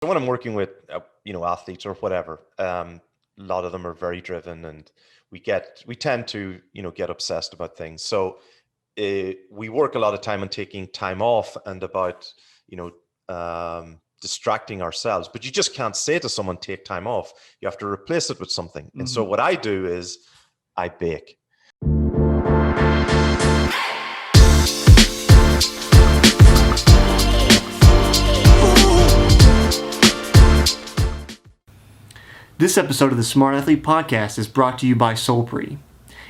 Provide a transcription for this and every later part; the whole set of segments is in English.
When I'm working with athletes or whatever, a lot of them are very driven, and we tend to get obsessed about things. So we work a lot of time on taking time off and about you distracting ourselves. But you just can't say to someone, take time off. You have to replace it with something. And so what I do is I bake. This episode of the Smart Athlete Podcast is brought to you by Solpre.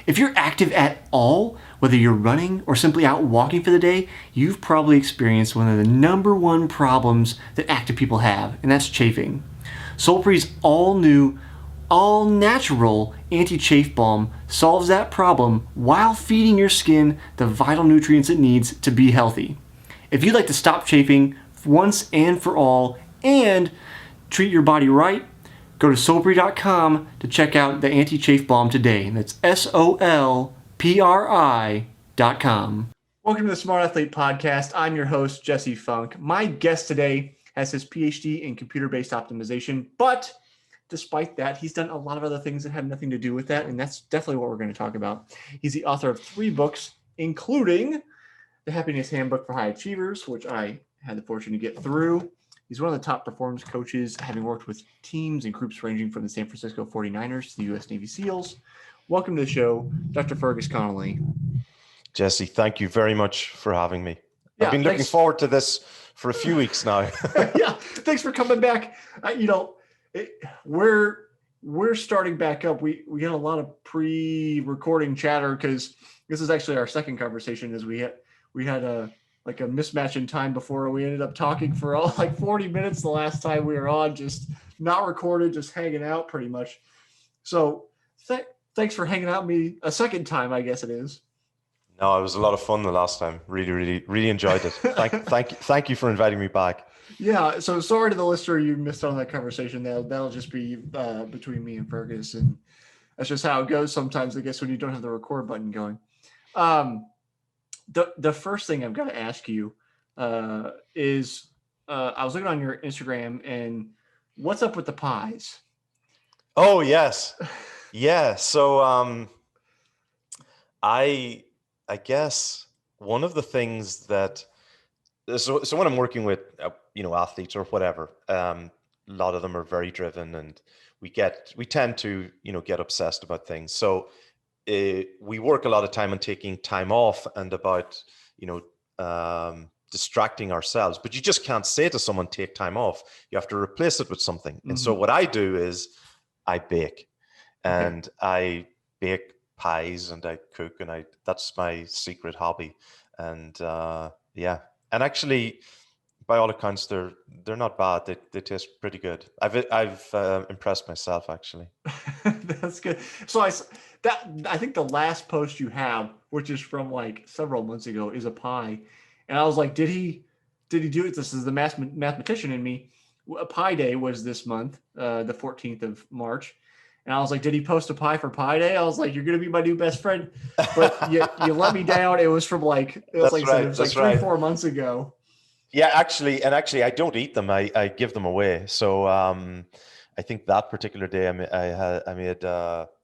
If you're active at all, whether you're running or simply out walking for the day, you've probably experienced one of the number one problems that active people have, and that's chafing. Solpre's all-new, all-natural anti-chafe balm solves that problem while feeding your skin the vital nutrients it needs to be healthy. If you'd like to stop chafing once and for all and treat your body right, go to solpre.com to check out the anti-chafe balm today. That's SOLPRI.com. Welcome to the Smart Athlete Podcast. I'm your host, Jesse Funk. My guest today has his PhD in computer-based optimization, but despite that, he's done a lot of other things that have nothing to do with that, and that's definitely what we're going to talk about. He's the author of 3 books, including the Happiness Handbook for High Achievers, which I had the fortune to get through. He's one of the top performance coaches, having worked with teams and groups ranging from the San Francisco 49ers to the U.S. Navy SEALs. Welcome to the show, Dr. Fergus Connolly. Jesse, thank you very much for having me. Yeah, I've been looking forward to this for a few weeks now. Yeah, thanks for coming back. We're starting back up. We had a lot of pre-recording chatter because this is actually our second conversation. As we had a mismatch in time before we ended up talking for all 40 minutes the last time we were on, just not recorded, just hanging out pretty much. So thanks for hanging out with me a second time, I guess it is. No, it was a lot of fun the last time. Really enjoyed it. Thank you for inviting me back. Yeah. So sorry to the listener you missed on that conversation. That'll just be between me and Fergus, and that's just how it goes sometimes, I guess, when you don't have the record button going. The first thing I've got to ask you is I was looking on your Instagram, and what's up with the pies? Oh, yes. Yeah. So I guess one of the things that so when I'm working with athletes or whatever, a lot of them are very driven, and we tend to get obsessed about things. So we work a lot of time on taking time off and about distracting ourselves. But you just can't say to someone, take time off. You have to replace it with something. And so what I do is I bake, and I bake pies, and I cook, and that's my secret hobby. And and actually, by all accounts, they're not bad. They taste pretty good. I've impressed myself, actually. That's good. So I think the last post you have, which is from several months ago, is a pie, and I was like, did he do it? This is the mathematician in me. A Pie Day was this month, the 14th of March. And I was like, did he post a pie for Pie Day? I was like, you're going to be my new best friend. But you let me down. It was from 3-4 months ago. Yeah, actually, I don't eat them. I give them away. So I think that particular day I made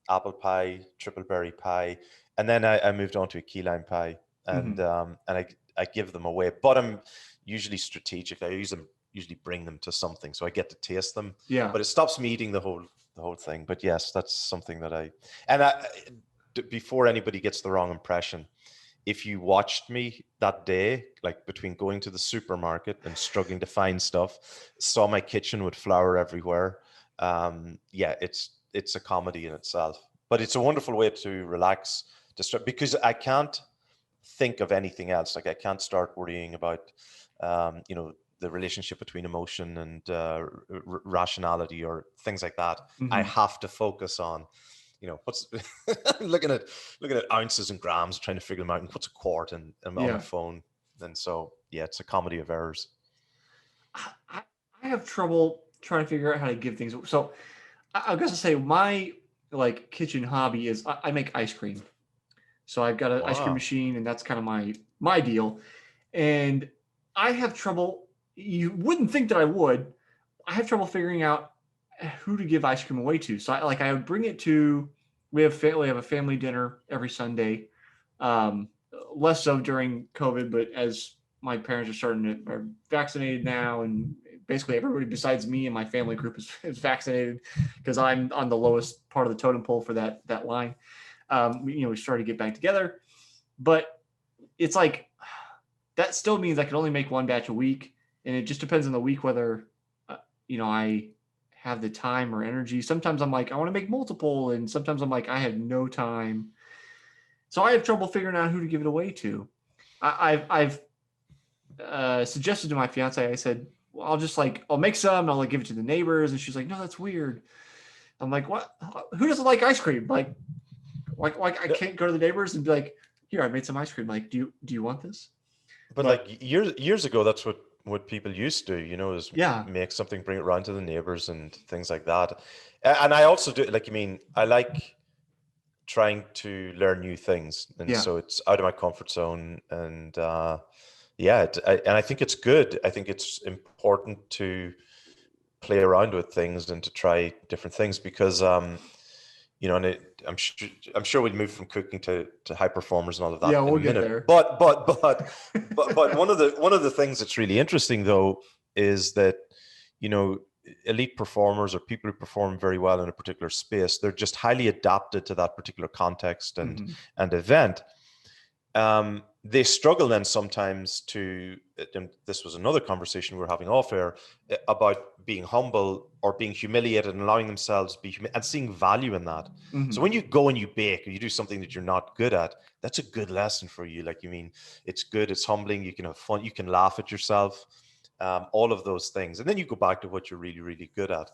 apple pie, triple berry pie, and then I moved on to a key lime pie, and I give them away. But I'm usually strategic. I usually bring them to something, so I get to taste them. Yeah. But it stops me eating the whole thing. But yes, that's something that I before anybody gets the wrong impression, if you watched me that day, between going to the supermarket and struggling to find stuff, saw my kitchen with flour everywhere. It's a comedy in itself, but it's a wonderful way to relax, because I can't think of anything else. I can't start worrying about, the relationship between emotion and rationality or things like that. I have to focus on, what's looking at ounces and grams, trying to figure them out, and what's a quart, and on my phone. And so, it's a comedy of errors. I have trouble trying to figure out how to give things. So I guess to say my kitchen hobby is I make ice cream. So I've got an ice cream machine, and that's kind of my deal. And I have trouble. You wouldn't think that I would. I have trouble figuring out who to give ice cream away to. So I would bring it to, we have a family dinner every Sunday. Um, Less so during COVID, but as my parents are vaccinated now, and basically everybody besides me and my family group is vaccinated because I'm on the lowest part of the totem pole for that line. We started to get back together, but it's like that still means I can only make one batch a week, and it just depends on the week whether I have the time or energy. Sometimes I'm like I want to make multiple, and sometimes I'm like I have no time. So I have trouble figuring out who to give it away to. I've suggested to my fiance. I said, well, I'll make some and I'll give it to the neighbors, and she's like, no, that's weird. I'm like, what? Who doesn't like ice cream? Like I can't go to the neighbors and be like, here, I made some ice cream. Like, do you want this? But like years ago, that's what people used to do, is make something, bring it around to the neighbors and things like that. And I also do, like, I like trying to learn new things, and so it's out of my comfort zone. And and I think it's good. I think it's important to play around with things and to try different things because and I'm sure we'll move from cooking to high performers and all of that we'll in a minute. get there. But one of the things that's really interesting though is that elite performers or people who perform very well in a particular space, they're just highly adapted to that particular context and event. They struggle then sometimes to, and this was another conversation we were having off air about being humble or being humiliated and allowing themselves to be and seeing value in that. So when you go and you bake or you do something that you're not good at, that's a good lesson for you. Like, it's good, it's humbling, you can have fun, you can laugh at yourself, all of those things. And then you go back to what you're really, really good at.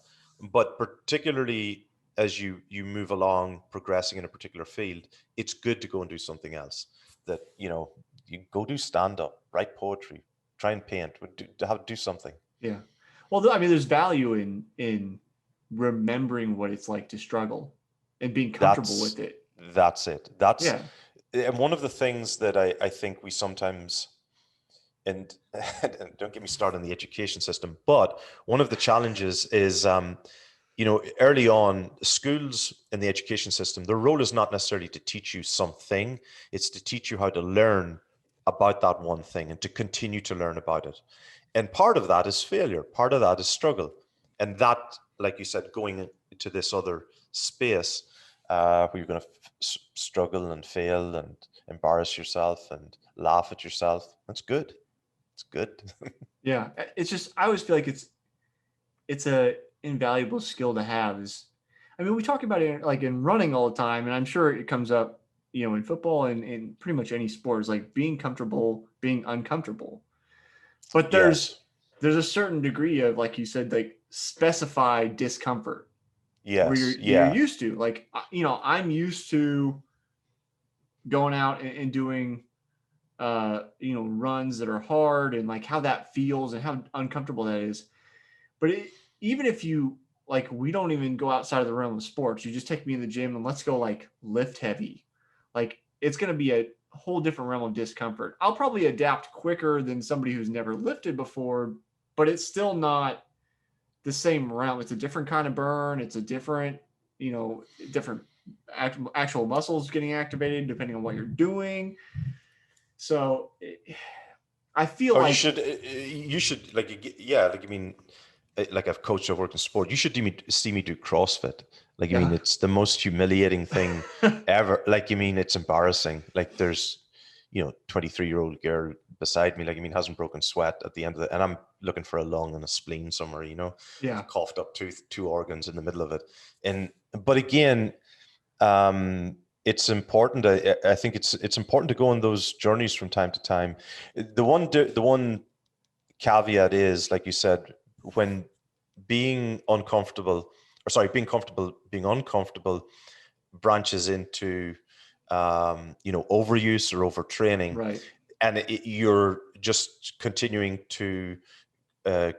But particularly as you move along, progressing in a particular field, it's good to go and do something else. That you go do stand up, write poetry, try and paint, do something. Yeah, well, there's value in remembering what it's like to struggle and being comfortable with it. That's it. And one of the things that I think we sometimes, and don't get me started on the education system, but one of the challenges is early on, schools in the education system, their role is not necessarily to teach you something, it's to teach you how to learn about that one thing and to continue to learn about it. And part of that is failure, part of that is struggle. And that, like you said, going into this other space where you're going to struggle and fail and embarrass yourself and laugh at yourself, that's good. It's good. Yeah, it's just, I always feel like it's a invaluable skill to have. We talk about it like in running all the time, and I'm sure it comes up, in football and in pretty much any sport, is like being comfortable, being uncomfortable. But there's a certain degree of, like you said, like specified discomfort. Yes. Where you're used to, like, I'm used to going out and doing runs that are hard, and like how that feels and how uncomfortable that is. But even if you, like, we don't even go outside of the realm of sports, you just take me in the gym and let's go like lift heavy. Like, it's going to be a whole different realm of discomfort. I'll probably adapt quicker than somebody who's never lifted before, but it's still not the same realm. It's a different kind of burn. It's a different, different actual muscles getting activated depending on what you're doing. So I feel like you should like I've coached, I've worked in sport. You should see me do CrossFit. Like, it's the most humiliating thing ever. Like, it's embarrassing. Like, there's, 23-year-old girl beside me, like, hasn't broken sweat at the end of it. And I'm looking for a lung and a spleen somewhere, coughed up two organs in the middle of it. But again, it's important. I think it's important to go on those journeys from time to time. The one caveat is, like you said, when being uncomfortable being uncomfortable branches into overuse or overtraining, right, and you're just continuing to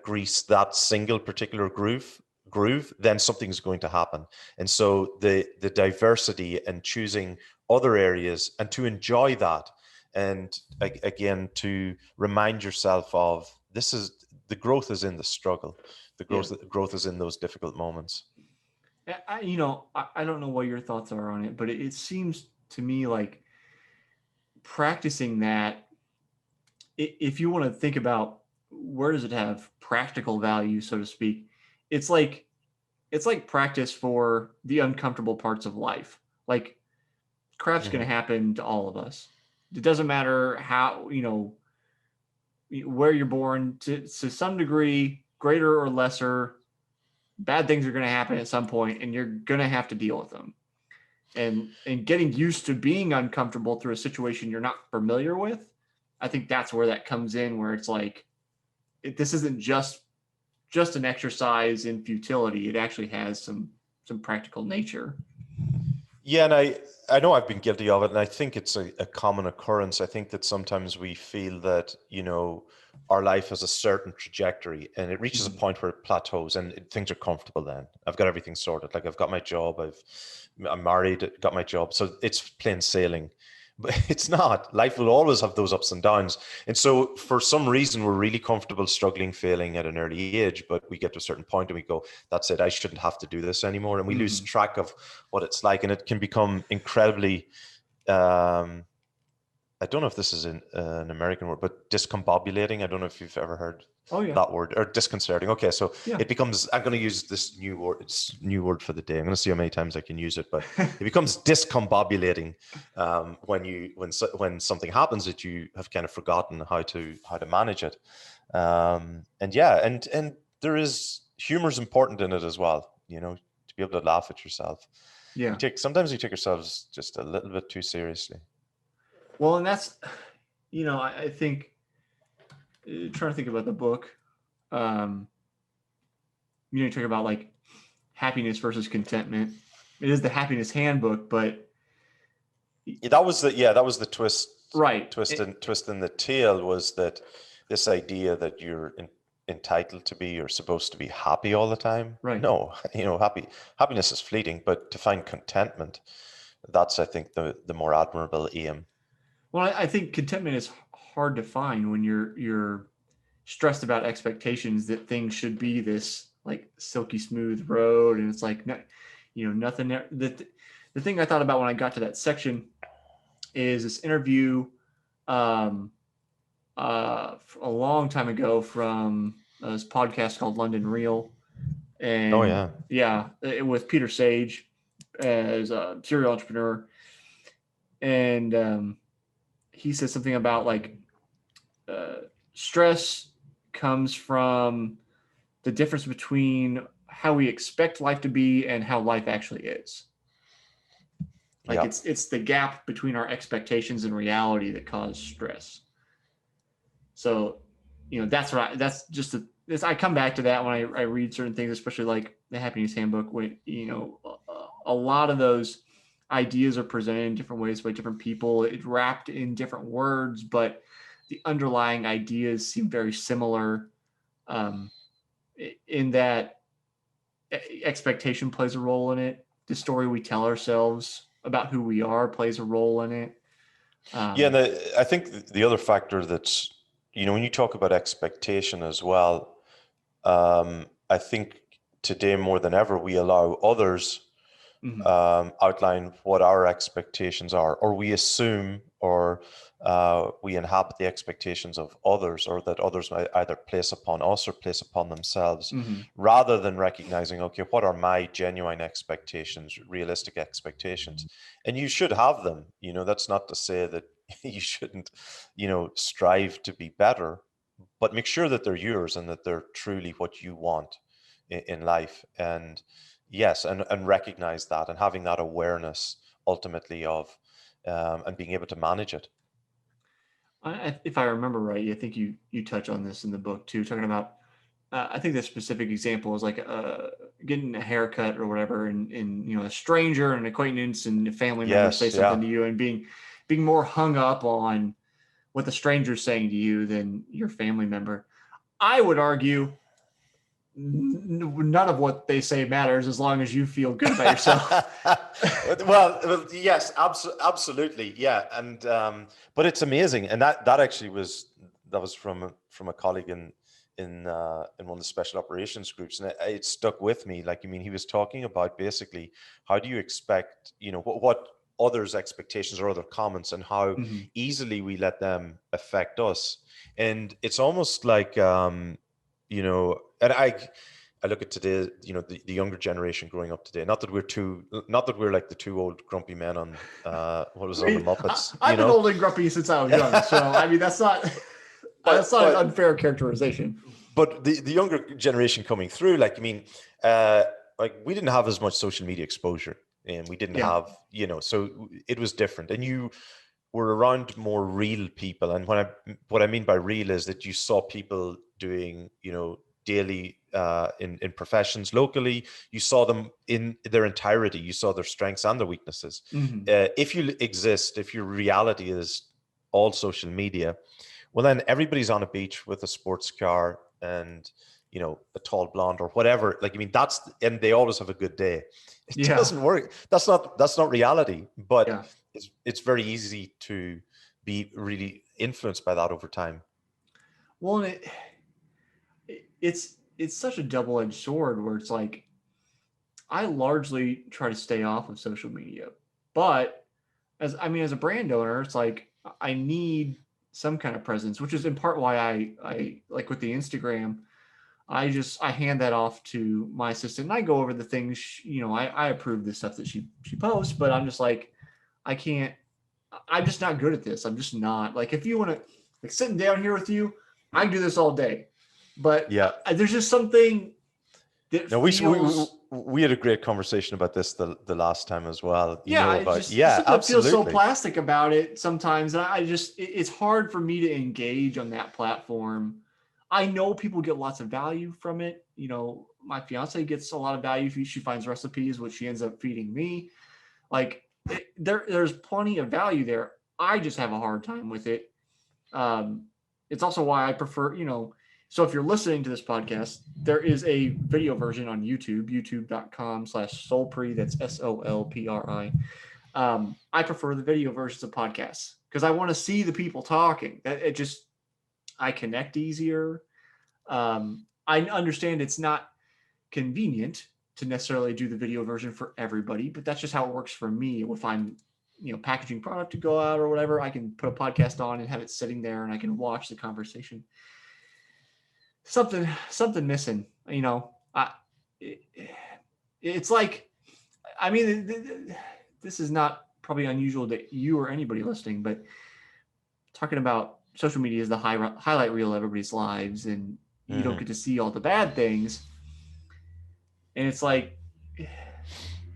grease that single particular groove, then something's going to happen. And so the diversity and choosing other areas and to enjoy that, and again to remind yourself of the growth is in the struggle. The Yeah. growth is in those difficult moments. I don't know what your thoughts are on it, but it seems to me like practicing that, if you want to think about where does it have practical value, so to speak, it's like practice for the uncomfortable parts of life. Like crap's going to Hmm. happen to all of us. It doesn't matter how, where you're born, to some degree, greater or lesser, bad things are going to happen at some point, and you're going to have to deal with them. And getting used to being uncomfortable through a situation you're not familiar with, I think that's where that comes in, where it's like, this isn't just an exercise in futility. It actually has some practical nature. Yeah, and I know I've been guilty of it, and I think it's a common occurrence. I think that sometimes we feel that, our life has a certain trajectory, and it reaches a Mhm. point where it plateaus, and things are comfortable. Then I've got everything sorted. Like I've got my job, I'm married, got my job, so it's plain sailing. But it's not. Life will always have those ups and downs. And so for some reason, we're really comfortable struggling, failing at an early age, but we get to a certain point and we go, that's it. I shouldn't have to do this anymore. And we lose Mhm. track of what it's like. And it can become incredibly, um, I don't know if this is an American word, but discombobulating. I don't know if you've ever heard Oh yeah, that word, or disconcerting. Okay, so yeah. it becomes. I'm going to use this new word. It's new word for the day. I'm going to see how many times I can use it, but it becomes discombobulating when something happens that you have kind of forgotten how to manage it. And yeah, and there is humor is important in it as well. To be able to laugh at yourself. Yeah. Sometimes you take yourselves just a little bit too seriously. Well, and that's, I think, trying to think about the book. Um, you talk about like happiness versus contentment. It is the Happiness Handbook, but That was the twist right. twist in the tail, was that this idea that you're entitled to be or supposed to be happy all the time. Right. No, happiness is fleeting, but to find contentment, that's, I think, the more admirable aim. Well, I think contentment is hard to find when you're stressed about expectations that things should be this like silky smooth road, and it's like, no, nothing there. The thing I thought about when I got to that section is this interview, um, a long time ago from this podcast called London Real, Oh and yeah. yeah, with Peter Sage as a serial entrepreneur, and he says something about like uh, stress comes from the difference between how we expect life to be and how life actually is. Like Yeah. it's the gap between our expectations and reality that cause stress. So, that's right. That's just I come back to that when I read certain things, especially like the Happiness Handbook, when, a lot of those ideas are presented in different ways by different people. It's wrapped in different words, but the underlying ideas seem very similar, um, in that expectation plays a role in it. The story we tell ourselves about who we are plays a role in it. Yeah, and Um, I think the other factor that's, when you talk about expectation as well, I think today more than ever we allow others mhm. outline what our expectations are, or we assume, or we inhabit the expectations of others, or that others might either place upon us or place upon themselves, Mhm. rather than recognizing, okay, what are my genuine expectations, realistic expectations? And you should have them. That's not to say that you shouldn't, strive to be better, but make sure that they're yours and that they're truly what you want in life. And yes, and recognize that, and having that awareness ultimately of, and being able to manage it. If I remember right, I think you touch on this in the book too, talking about. I think the specific example is like getting a haircut or whatever, and a stranger, an acquaintance, and a family member say Yes, something yeah. to you, and being more hung up on what the stranger's saying to you than your family member. I would argue none of what they say matters as long as you feel good about yourself. Well, yes, absolutely, yeah. And but it's amazing, and that actually was from a colleague in one of the special operations groups, and it stuck with me. Like, I mean, he was talking about basically how do you expect, what others' expectations or other comments, and how Mhm. easily we let them affect us. And it's almost like, and I look at today, the younger generation growing up today. Not that we're like the two old grumpy men on what was I it, on the mean, Muppets, I've been old and grumpy since I was young, so I mean that's not that's not an but unfair characterization. but the younger generation coming through, like, I mean, like, we didn't have as much social media exposure, and we didn't Yeah, have, so it was different, and you were around more real people. And what I mean by real is that you saw people doing, daily, in professions locally. You saw them in their entirety. You saw their strengths and their weaknesses. mm-hmm. If your reality is all social media, well, then everybody's on a beach with a sports car and, a tall blonde or whatever. Like, I mean, and they always have a good day. It Yeah, doesn't work. That's not reality. But yeah. it's very easy to be really influenced by that over time. Well, and it's such a double edged sword where it's like I largely try to stay off of social media, but as a brand owner, it's like I need some kind of presence, which is in part why I like with the Instagram. I hand that off to my assistant and I go over the things I approve the stuff that she posts, but I'm just like I can't I'm just not good at this. I'm just not like if you want to like sitting down here with you, I can do this all day, but Yeah. there's just something that No, feels we had a great conversation about this the last time as well. yeah, it's About, just yeah, something that feels so absolutely. plastic about it sometimes. And I just it's hard for me to engage on that platform. I know people get lots of value from it. My fiance gets a lot of value. She finds recipes, which she ends up feeding me. Like there's plenty of value there. I just have a hard time with it. Um, it's also why I prefer, so if you're listening to this podcast, there is a video version on YouTube, youtube.com/solpri. That's SOLPRI. I prefer the video versions of podcasts because I want to see the people talking. I connect easier. I understand it's not convenient to necessarily do the video version for everybody, but that's just how it works for me. If I'm, packaging product to go out or whatever, I can put a podcast on and have it sitting there and I can watch the conversation. Something missing, it's like, I mean, this is not probably unusual to you or anybody listening, but talking about social media is the highlight reel of everybody's lives, and you don't Hmm. get to see all the bad things. And it's like,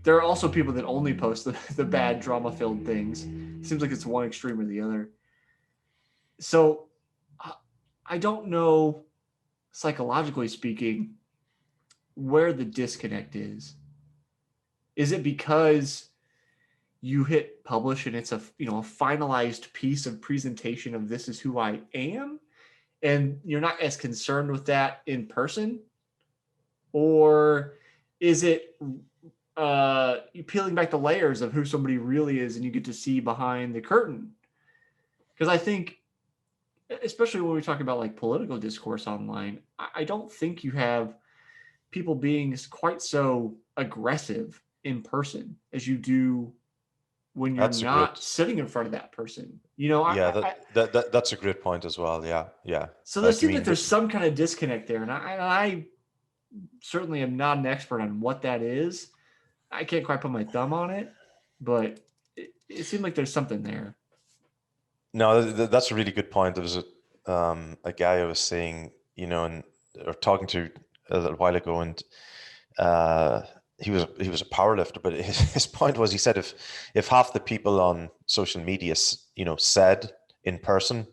there are also people that only post the bad drama filled things. It seems like it's one extreme or the other. So I don't know, psychologically speaking, where the disconnect is. Is it because you hit publish and it's a finalized piece of presentation of this is who I am, and you're not as concerned with that in person? Or is it you peeling back the layers of who somebody really is and you get to see behind the curtain? Because I think, especially when we talk about like political discourse online, I don't think you have people being quite so aggressive in person as you do when you're That's a not great, sitting in front of that person. yeah, that's a great point as well. Yeah, yeah. So there Like, I seems like mean, there's some kind of disconnect there, and I certainly am not an expert on what that is. I can't quite put my thumb on it, but it seemed like there's something there. no, that's a really good point. There was a guy I was saying, and or talking to a little while ago, and uh, he was a power lifter, but his point was, he said, if half the people on social media, said in person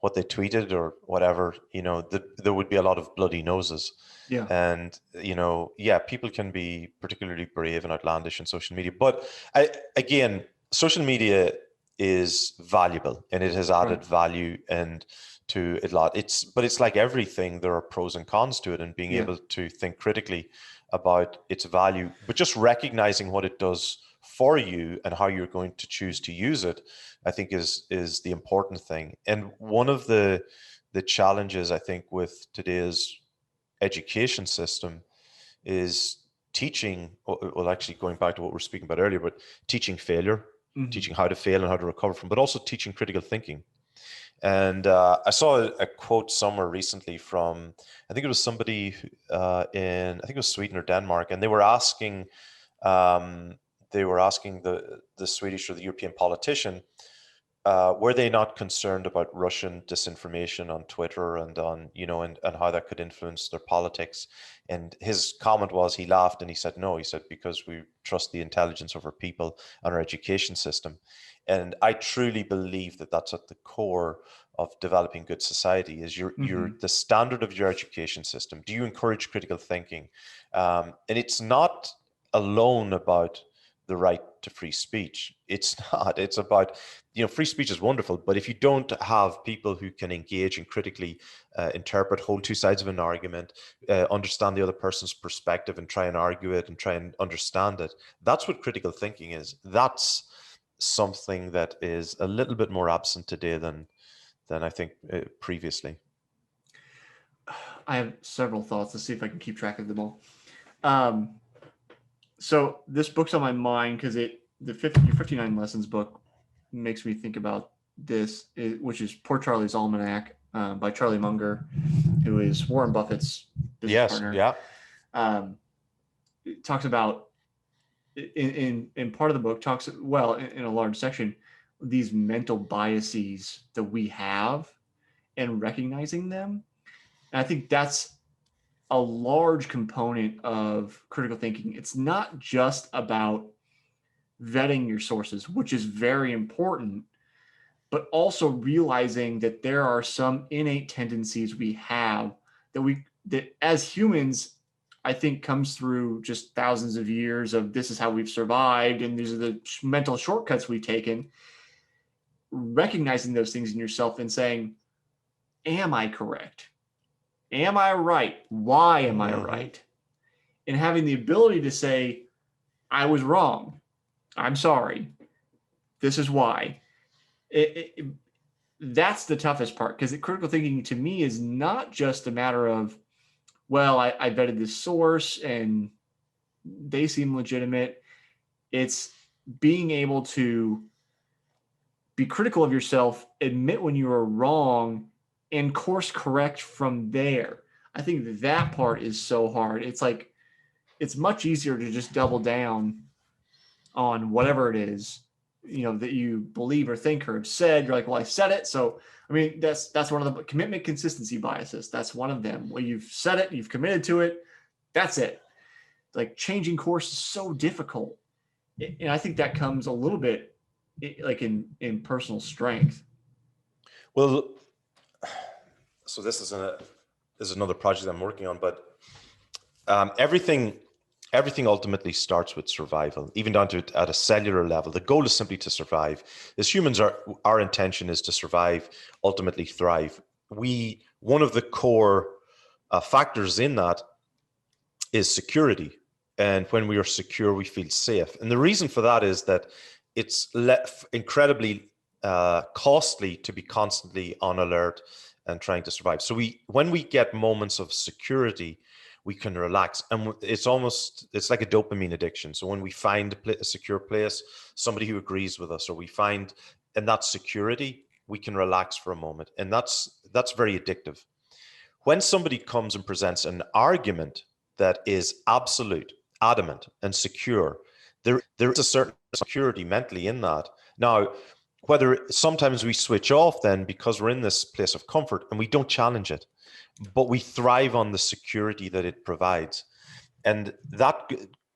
what they tweeted or whatever, there would be a lot of bloody noses. Yeah, And, yeah, people can be particularly brave and outlandish in social media, but again, social media is valuable and it has right. added value and to a lot. But it's like everything, there are pros and cons to it, and being Yeah, able to think critically about its value, but just recognizing what it does for you and how you're going to choose to use it, I think is the important thing. And one of the challenges, I think, with today's education system is teaching, well, actually going back to what we were speaking about earlier, but teaching failure, teaching how to fail and how to recover from, but also teaching critical thinking. And I saw a quote somewhere recently from, I think it was somebody in, I think it was Sweden or Denmark, and um, they were asking the Swedish or the European politician, were they not concerned about Russian disinformation on Twitter and on, and how that could influence their politics? And his comment was, he laughed and he said, no, he said, because we trust the intelligence of our people and our education system. And I truly believe that that's at the core of developing good society is your the standard of your education system. Do you encourage critical thinking? And it's not alone about the right to free speech. It's not. It's about, free speech is wonderful, but if you don't have people who can engage and critically interpret, hold two sides of an argument, understand the other person's perspective and try and argue it and try and understand it, that's what critical thinking is. That's something that is a little bit more absent today than I think previously. I have several thoughts. Let's see if I can keep track of them all. So this book's on my mind because your 59 Lessons book makes me think about this, which is Poor Charlie's Almanac by Charlie Munger, who is Warren Buffett's business partner. Yeah. It talks about, in part of the book, talks, well, in a large section, these mental biases that we have and recognizing them. And I think that's a large component of critical thinking. It's not just about vetting your sources, which is very important, but also realizing that there are some innate tendencies we have that as humans, I think comes through just thousands of years of this is how we've survived and these are the mental shortcuts we've taken. Recognizing those things in yourself and saying, am I correct? Am I right? Why am I right? And having the ability to say, I was wrong. I'm sorry. This is why. That's the toughest part, because critical thinking to me is not just a matter of, well, I vetted this source and they seem legitimate. It's being able to be critical of yourself, admit when you are wrong, and course correct from there. I think that part is so hard. It's like, it's much easier to just double down on whatever it is, that you believe or think or have said. You're like, well, I said it. So, I mean, that's one of the commitment consistency biases. That's one of them. Well, you've said it, you've committed to it. That's it. Like, changing course is so difficult. And I think that comes a little bit like in personal strength. Well, so this is another project I'm working on, but everything ultimately starts with survival, even down to at a cellular level. The goal is simply to survive. As humans, our intention is to survive, ultimately thrive. One of the core factors in that is security. And when we are secure, we feel safe. And the reason for that is that it's incredibly costly to be constantly on alert and trying to survive. So when we get moments of security, we can relax, and it's like a dopamine addiction. So when we find a secure place, somebody who agrees with us, or we find in that security, we can relax for a moment, and that's very addictive. When somebody comes and presents an argument that is absolute, adamant, and secure, there is a certain security mentally in that. Now, whether sometimes we switch off then because we're in this place of comfort and we don't challenge it, but we thrive on the security that it provides. And that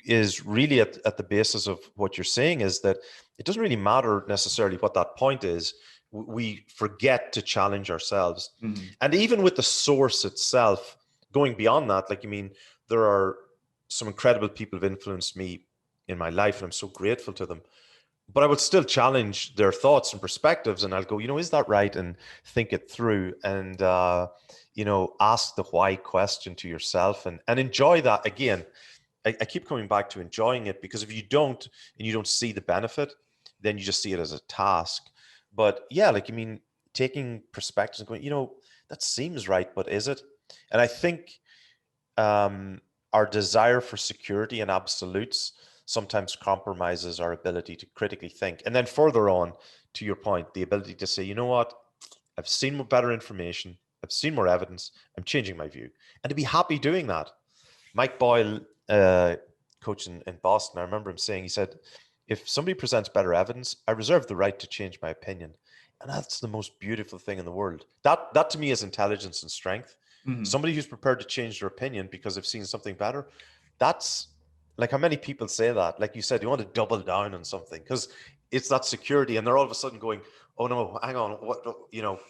is really at the basis of what you're saying, is that it doesn't really matter necessarily what that point is. We forget to challenge ourselves. Mm-hmm. And even with the source itself, going beyond that, there are some incredible people who've influenced me in my life, and I'm so grateful to them. But I would still challenge their thoughts and perspectives, and I'll go, is that right? And think it through, and ask the why question to yourself, and enjoy that. Again, I keep coming back to enjoying it, because if you don't, and you don't see the benefit, then you just see it as a task. But yeah, taking perspectives and going, that seems right, but is it? And I think our desire for security and absolutes sometimes compromises our ability to critically think. And then further on, to your point, the ability to say, you know what, I've seen more better information, I've seen more evidence, I'm changing my view, and to be happy doing that. Mike Boyle, coach in Boston, I remember him saying, he said, if somebody presents better evidence, I reserve the right to change my opinion. And that's the most beautiful thing in the world. That to me is intelligence and strength. Mm-hmm. Somebody who's prepared to change their opinion because they've seen something better. That's like, how many people say that? Like you said, you want to double down on something because it's that security, and they're all of a sudden going, "Oh no, hang on, what? You know,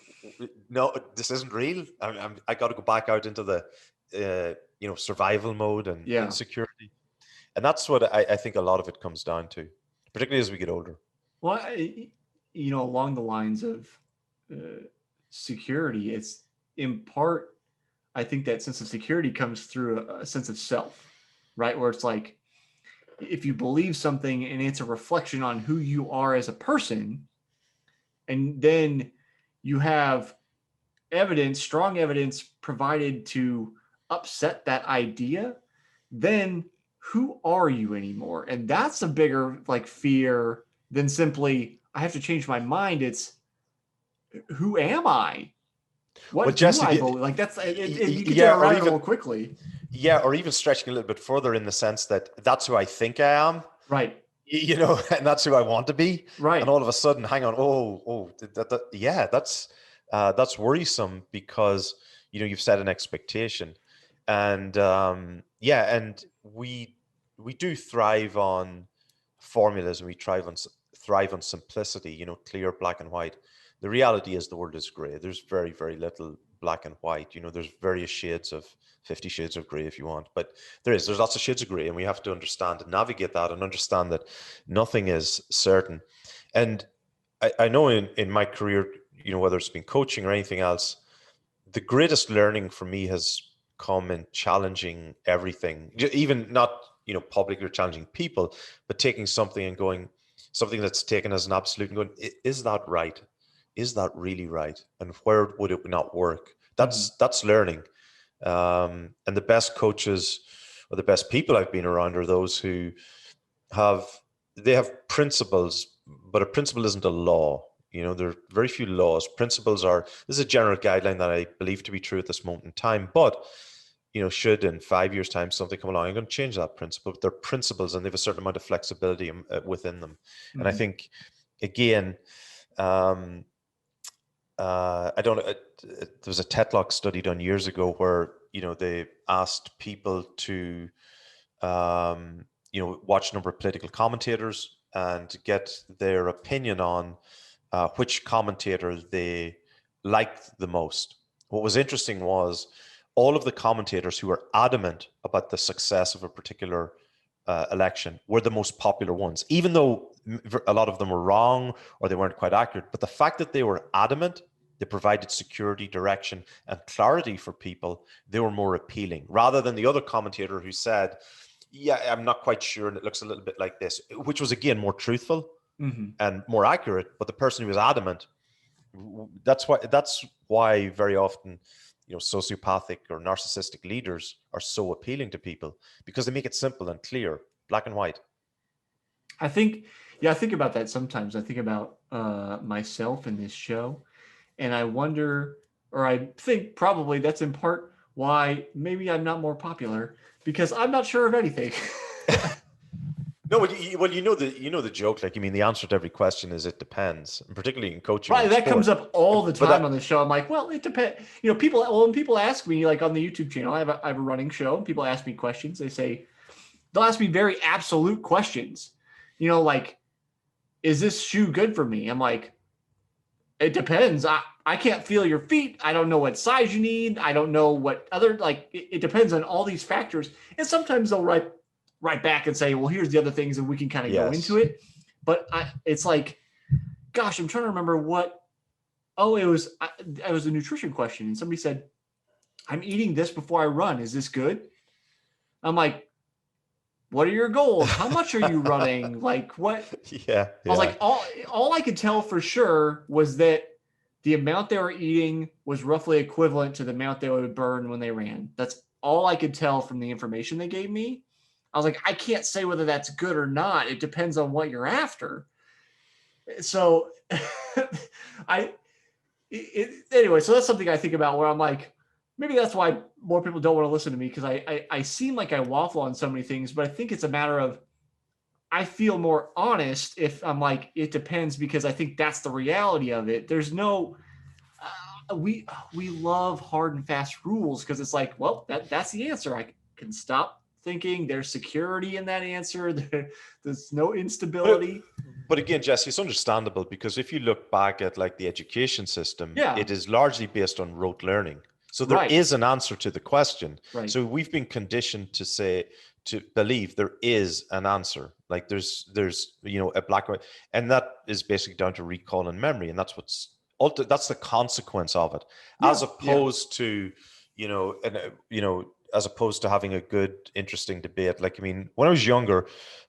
no, this isn't real. I got to go back out into the survival mode and Yeah. insecurity." And that's what I think a lot of it comes down to, particularly as we get older. Well, along the lines of security, it's in part, I think that sense of security comes through a sense of self, right? Where it's like, if you believe something and it's a reflection on who you are as a person, and then you have evidence, strong evidence provided to upset that idea, then who are you anymore? And that's a bigger like fear than simply I have to change my mind. It's who am I? What Well, do Jesse, I believe? Like that's you can yeah, turn around a little quickly. yeah, or even stretching a little bit further in the sense that that's who I think I am, Right. and that's who I want to be. Right. And all of a sudden, hang on, yeah, that's worrisome because you've set an expectation, and and we do thrive on formulas, and we thrive on simplicity, clear, black and white. The reality is the world is gray. There's very, very little black and white. There's various shades of 50 shades of gray if you want, but there's lots of shades of gray, and we have to understand and navigate that and understand that nothing is certain. And I know in my career, whether it's been coaching or anything else, the greatest learning for me has come in challenging everything, even not, public or challenging people, but taking something and going, something that's taken as an absolute and going, is that right? Is that really right? And where would it not work? That's learning. And the best coaches or the best people I've been around are those who have principles, but a principle isn't a law. There are very few laws. Principles this is a general guideline that I believe to be true at this moment in time. But, should in 5 years' time something come along, I'm going to change that principle. But they're principles, and they have a certain amount of flexibility within them. And I think, again, I don't. There was a TED-Talk study done years ago where they asked people to watch a number of political commentators and get their opinion on which commentator they liked the most. What was interesting was all of the commentators who were adamant about the success of a particular election were the most popular ones, even though a lot of them were wrong or they weren't quite accurate. But the fact that they were adamant, they provided security, direction, and clarity for people, they were more appealing, rather than the other commentator who said, yeah, I'm not quite sure, and it looks a little bit like this, which was, again, more truthful and more accurate. But the person who was adamant, that's why very often, sociopathic or narcissistic leaders are so appealing to people, because they make it simple and clear, black and white. I think about that sometimes. I think about myself in this show, and I wonder, or I think probably that's in part why maybe I'm not more popular, because I'm not sure of anything. No, well, the joke. Like, the answer to every question is it depends, and particularly in coaching. Right, that comes up all the time on the show. I'm like, well, it depends. When people ask me, like on the YouTube channel, I have a running show, and people ask me questions. They'll ask me very absolute questions. Like, is this shoe good for me? I'm like, it depends. I can't feel your feet. I don't know what size you need. I don't know what other, like, it depends on all these factors. And sometimes they'll write back and say, well, here's the other things, and we can kind of go into it. But it's like, gosh, I'm trying to remember what, it was a nutrition question. And somebody said, I'm eating this before I run. Is this good? I'm like, what are your goals? How much are you running? Like, what? Yeah. I was like, all I could tell for sure was that the amount they were eating was roughly equivalent to the amount they would burn when they ran. That's all I could tell from the information they gave me. I was like, I can't say whether that's good or not. It depends on what you're after. So anyway, so that's something I think about where I'm like, maybe that's why more people don't want to listen to me, because I seem like I waffle on so many things, but I think it's a matter of I feel more honest if I'm like, it depends, because I think that's the reality of it. There's no, we love hard and fast rules because it's like, well, that's the answer. I can stop thinking. There's security in that answer. There's no instability. But again, Jesse, it's understandable, because if you look back at like the education system, Yeah. it is largely based on rote learning. So there Right. is an answer to the question. Right. So we've been conditioned to believe there is an answer. Like there's a black and white, and that is basically down to recall and memory, and that's that's the consequence of it, as opposed to as opposed to having a good, interesting debate. Like, I mean, when I was younger,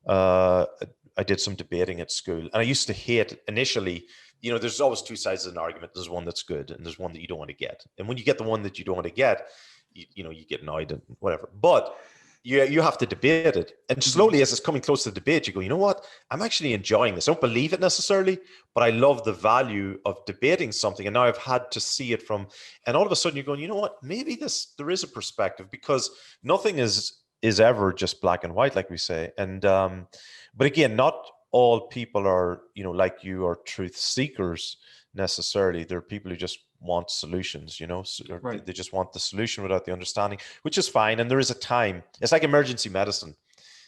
I did some debating at school, and I used to hate initially. There's always two sides of an argument. There's one that's good, and there's one that you don't want to get. And when you get the one that you don't want to get, you get annoyed and whatever. But you have to debate it. And slowly, as it's coming close to the debate, you go, you know what? I'm actually enjoying this. I don't believe it necessarily, but I love the value of debating something. And now I've had to see it and all of a sudden you're going, you know what? Maybe there is a perspective, because nothing is ever just black and white, like we say. And, but again, not all people are, like you, are truth seekers necessarily. There are people who just want solutions, Right. they just want the solution without the understanding, which is fine. And there is a time. It's like emergency medicine.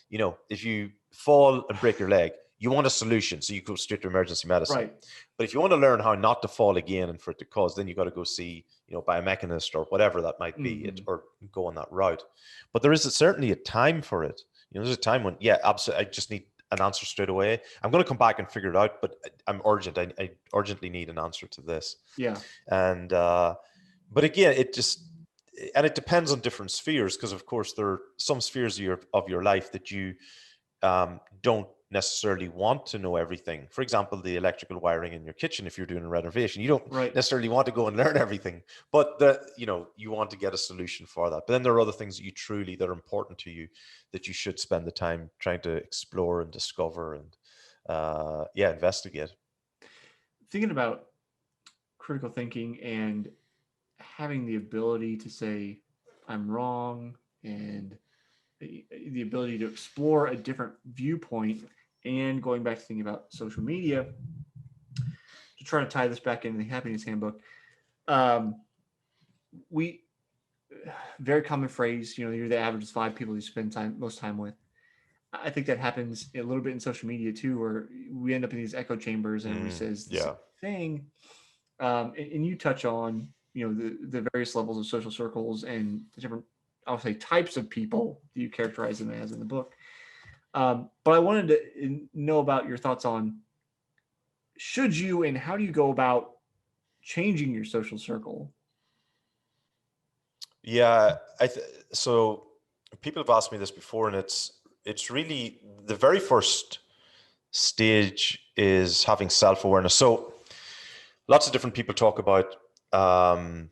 If you fall and break your leg, you want a solution, so you go straight to emergency medicine. Right. But if you want to learn how not to fall again and for it to cause, then you got to go see, biomechanist or whatever that might be, or go on that route. But there is certainly a time for it. There's a time when, yeah, absolutely, I just need an answer straight away. I'm going to come back and figure it out, but I'm urgent. I urgently need an answer to this. Yeah. And but again, it depends on different spheres, because of course there are some spheres of your life that you don't necessarily want to know everything. For example, the electrical wiring in your kitchen, if you're doing a renovation, you don't necessarily want to go and learn everything, but you want to get a solution for that. But then there are other things that are important to you, that you should spend the time trying to explore and discover and investigate. Thinking about critical thinking and having the ability to say I'm wrong, and the ability to explore a different viewpoint, and going back to thinking about social media, to try to tie this back into the Happiness Handbook. We very common phrase, you're the average of 5 people you spend most time with. I think that happens a little bit in social media too, where we end up in these echo chambers and everybody says the same thing. And you touch on, the various levels of social circles and the different, I'll say, types of people that you characterize them as in the book. But I wanted to know about your thoughts on, should you, and how do you go about changing your social circle? Yeah, so people have asked me this before, and it's really the very first stage is having self-awareness. So lots of different people talk about, having,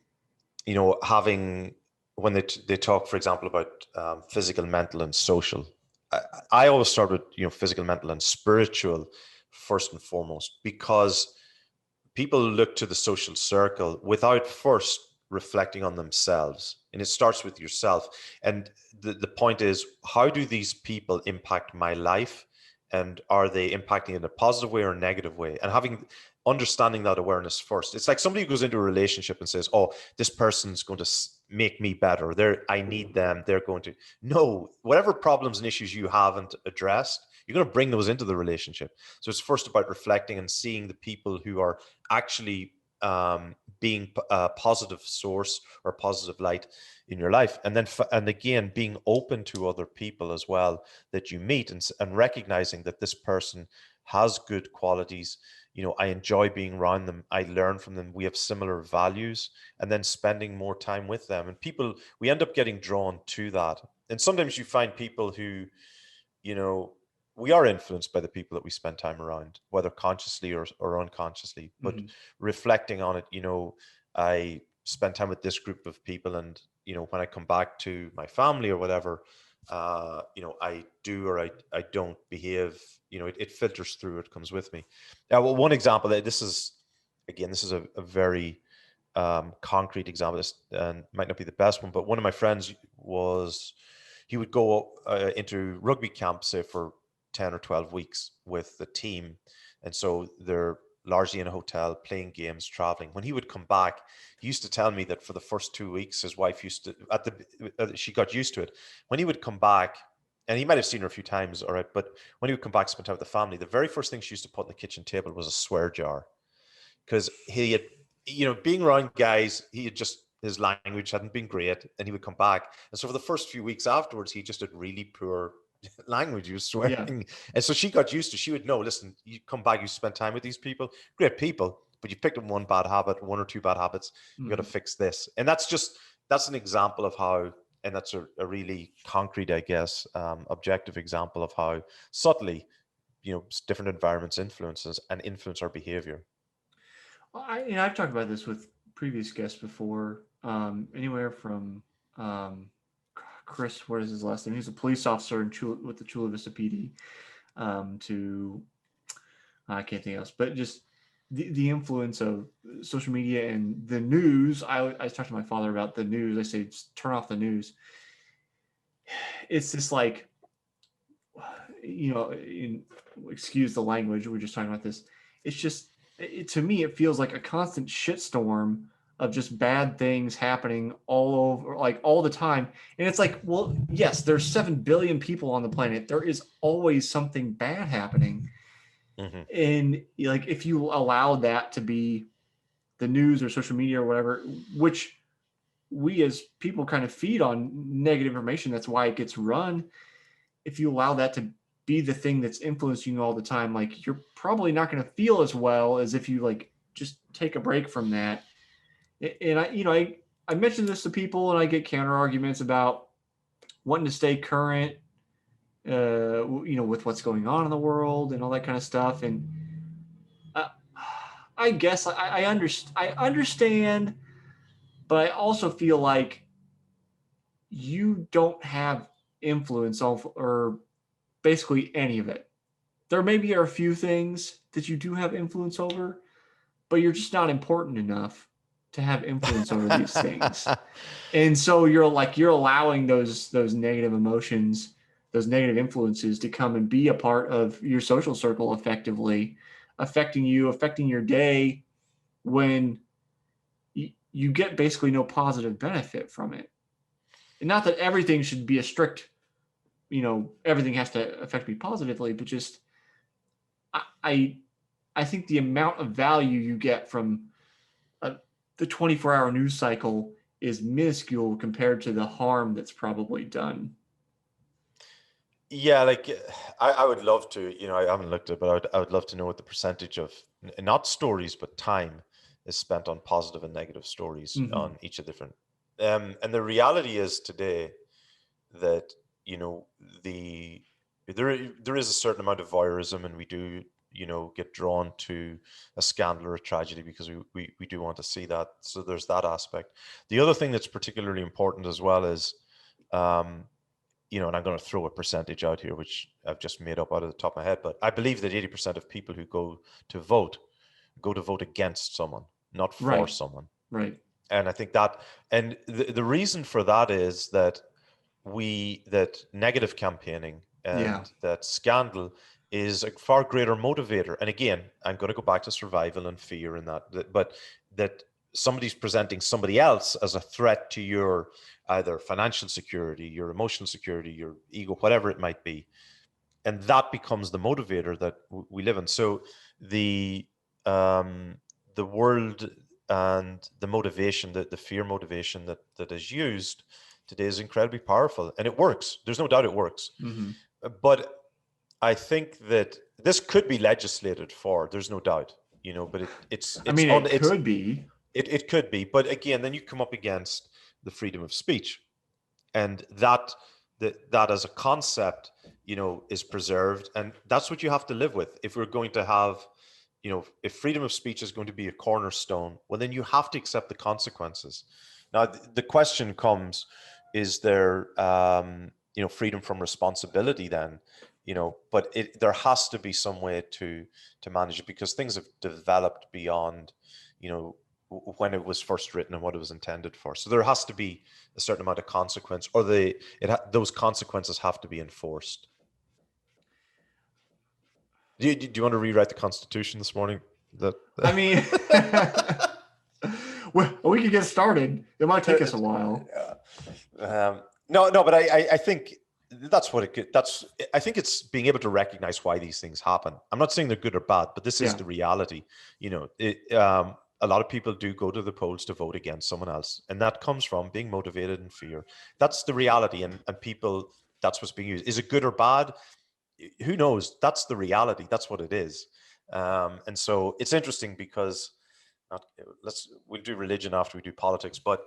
when they talk, for example, about physical, mental, and social. I always start with, physical, mental, and spiritual first and foremost, because people look to the social circle without first reflecting on themselves. And it starts with yourself. And the point is, how do these people impact my life? And are they impacting in a positive way or a negative way? And understanding that awareness first. It's like somebody who goes into a relationship and says, oh, this person's going to make me better. I need them. They're going to. No, whatever problems and issues you haven't addressed, you're going to bring those into the relationship. So it's first about reflecting and seeing the people who are actually being a positive source or positive light in your life, and then and again being open to other people as well that you meet, and recognizing that this person has good qualities. I enjoy being around them, I learn from them, we have similar values, and then spending more time with them. And we end up getting drawn to that. And sometimes you find people who we are influenced by the people that we spend time around, whether consciously or unconsciously. But reflecting on it, I spend time with this group of people, and when I come back to my family or whatever, I do or I don't behave. It filters through. It comes with me. Now, well, one example that this is a very concrete example. This and might not be the best one, but one of my friends he would go into rugby camp, say for 10 or 12 weeks with the team, and so they're largely in a hotel playing games, traveling. When he would come back, he used to tell me that for the first 2 weeks, his wife used to she got used to it. When he would come back, and he might have seen her a few times, all right, but when he would come back, spend time with the family, the very first thing she used to put on the kitchen table was a swear jar, because he had, being around guys, he had just, his language hadn't been great, and he would come back, and so for the first few weeks afterwards, he just had really poor language. He was swearing, and so she got used to. She would know. Listen, you come back, you spend time with these people, great people, but you picked up one bad habit, one or two bad habits. You got to fix this, and that's an example of how, and that's a really concrete, I guess, objective example of how subtly, different environments influence our behavior. I've talked about this with previous guests before. Anywhere from Chris, what is his last name? He's a police officer with the Chula Vista PD. To I can't think else, but just the influence of social media and the news. I talked to my father about the news. I say, just turn off the news. It's just like, excuse the language. We're just talking about this. It's just, to me, it feels like a constant shitstorm of just bad things happening all over, like all the time. And it's like, well, yes, there's 7 billion people on the planet. There is always something bad happening. Mm-hmm. And like, if you allow that to be the news or social media or whatever, which we as people kind of feed on negative information, that's why it gets run. If you allow that to be the thing that's influencing you all the time, like, you're probably not going to feel as well as if you like just take a break from that. And I mentioned this to people, and I get counter arguments about wanting to stay current, with what's going on in the world and all that kind of stuff. And I guess I understand, but I also feel like you don't have influence or basically any of it. There maybe are a few things that you do have influence over, but you're just not important enough to have influence over these things. And so you're allowing those negative emotions, those negative influences to come and be a part of your social circle, effectively affecting you, affecting your day, when you get basically no positive benefit from it. And not that everything should be a strict, everything has to affect me positively, but just I think the amount of value you get from the 24-hour news cycle is minuscule compared to the harm that's probably done. Yeah, like I would love to, I haven't looked at it, but I would love to know what the percentage of, not stories, but time is spent on positive and negative stories on each of different. And the reality is today that, there is a certain amount of voyeurism, and we do, get drawn to a scandal or a tragedy because we do want to see that. So there's that aspect. The other thing that's particularly important as well is, and I'm going to throw a percentage out here, which I've just made up out of the top of my head, but I believe that 80% of people who go to vote against someone, not for someone. Right. And I think that, and the reason for that is that that negative campaigning and that scandal is a far greater motivator. And again, I'm going to go back to survival and fear and but that somebody's presenting somebody else as a threat to your either financial security, your emotional security, your ego, whatever it might be. And that becomes the motivator that we live in. So the world and the motivation, the fear motivation that is used today is incredibly powerful, and it works. There's no doubt it works. Mm-hmm. But I think that this could be legislated for. There's no doubt, but it could be. It could be. But again, then you come up against the freedom of speech, and that that as a concept, is preserved, and that's what you have to live with. If we're going to have, if freedom of speech is going to be a cornerstone, well, then you have to accept the consequences. Now, the question comes: is there, freedom from responsibility then? But there has to be some way to manage it, because things have developed beyond, when it was first written and what it was intended for. So there has to be a certain amount of consequence, or those consequences have to be enforced. Do you want to rewrite the Constitution this morning? I mean, we could get started. It might take us a while. No, but I think that's what I think it's being able to recognize why these things happen. I'm not saying they're good or bad, but this is the reality. A lot of people do go to the polls to vote against someone else, and that comes from being motivated in fear. That's the reality, and people, that's what's being used. Is it good or bad? Who knows? That's the reality. That's what it is. And so it's interesting because we'll do religion after we do politics, but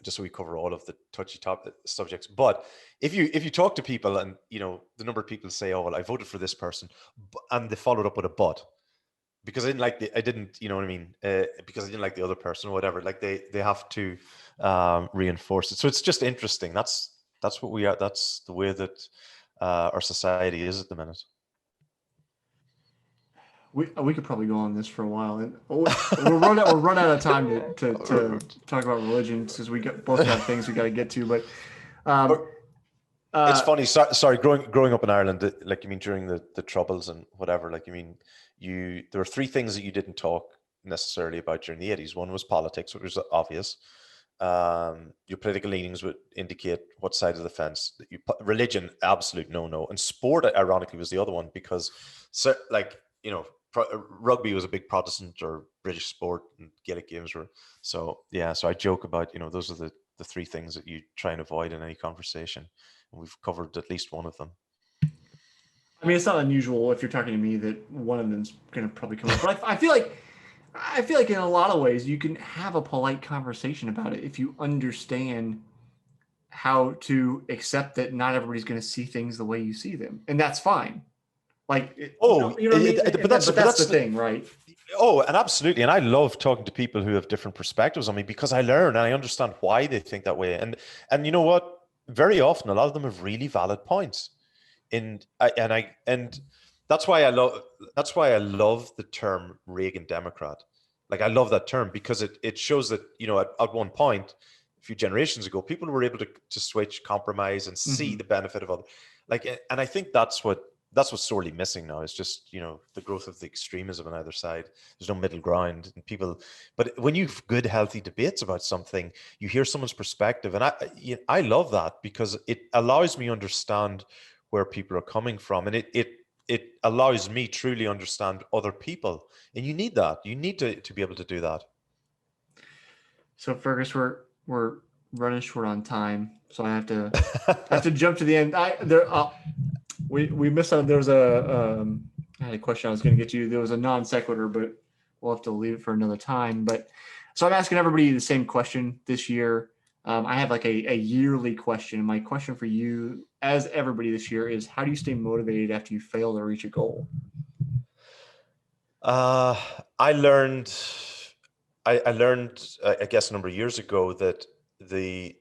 just so we cover all of the touchy subjects. But if you talk to people, and the number of people say, "Oh, well, I voted for this person," and they followed up with a "but," because I didn't like because I didn't like the other person or whatever. Like they have to reinforce it. So it's just interesting. That's what we are. That's the way that our society is at the minute. We could probably go on this for a while, and we'll run out of time to talk about religion, because we both got things we got to get to. But it's funny. Sorry, growing up in Ireland, during the Troubles and whatever, there were three things that you didn't talk necessarily about during the 80s. One was politics, which was obvious. Your political leanings would indicate what side of the fence. Religion, absolute no. And sport, ironically, was the other one, because rugby was a big Protestant or British sport, and Gaelic games were. So I joke about, those are the three things that you try and avoid in any conversation. And we've covered at least one of them. I mean, it's not unusual if you're talking to me that one of them's going to probably come up. But I feel like in a lot of ways you can have a polite conversation about it if you understand how to accept that not everybody's going to see things the way you see them, and that's fine. But that's the thing, right? Oh, and absolutely. And I love talking to people who have different perspectives on me, because I learn and I understand why they think that way. And you know what? Very often, a lot of them have really valid points. And that's why I love the term Reagan Democrat. Like, I love that term, because it shows that, at one point, a few generations ago, people were able to switch, compromise, and see the benefit of other. And I think that's what's sorely missing now, is just, the growth of the extremism on either side. There's no middle ground, and but when you've good, healthy debates about something, you hear someone's perspective. And I love that, because it allows me to understand where people are coming from. And it allows me truly understand other people. And you need that. You need to be able to do that. So Fergus, we're running short on time. So I have to jump to the end. We missed out. There was I had a question I was going to get to. There was a non sequitur, but we'll have to leave it for another time. But so I'm asking everybody the same question this year. I have like a yearly question. My question for you, as everybody this year, is: how do you stay motivated after you fail to reach a goal? I learned, I guess, a number of years ago, that the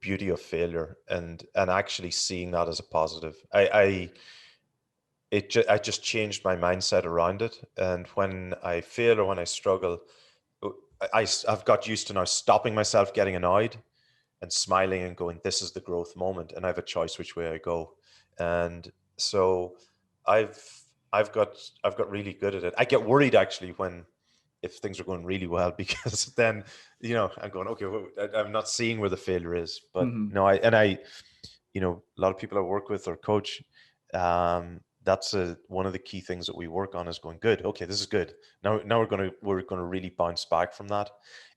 beauty of failure, and actually seeing that as a positive. I just changed my mindset around it. And when I fail or when I struggle, I've got used to now stopping myself getting annoyed and smiling and going, this is the growth moment, and I have a choice which way I go. And so I've got really good at it. I get worried, actually, if things are going really well, because then, I'm going, okay, well, I'm not seeing where the failure is. But no, a lot of people I work with or coach, that's one of the key things that we work on, is going, good, okay, this is good. Now we're going to really bounce back from that.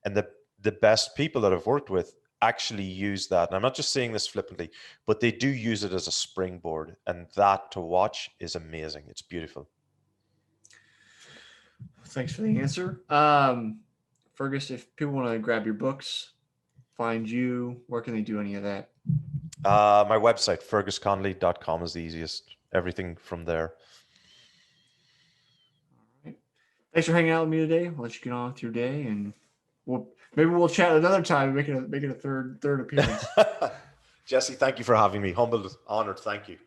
And the best people that I've worked with actually use that. And I'm not just saying this flippantly, but they do use it as a springboard. And that, to watch, is amazing. It's beautiful. Thanks for the answer. Fergus, if people want to grab your books, find you, where can they do any of that? My website, fergusconnolly.com, is the easiest. Everything from there. All right. Thanks for hanging out with me today. I'll let you get on with your day, and maybe we'll chat another time, make it a third appearance. Jesse, thank you for having me. Humbled, honored. Thank you.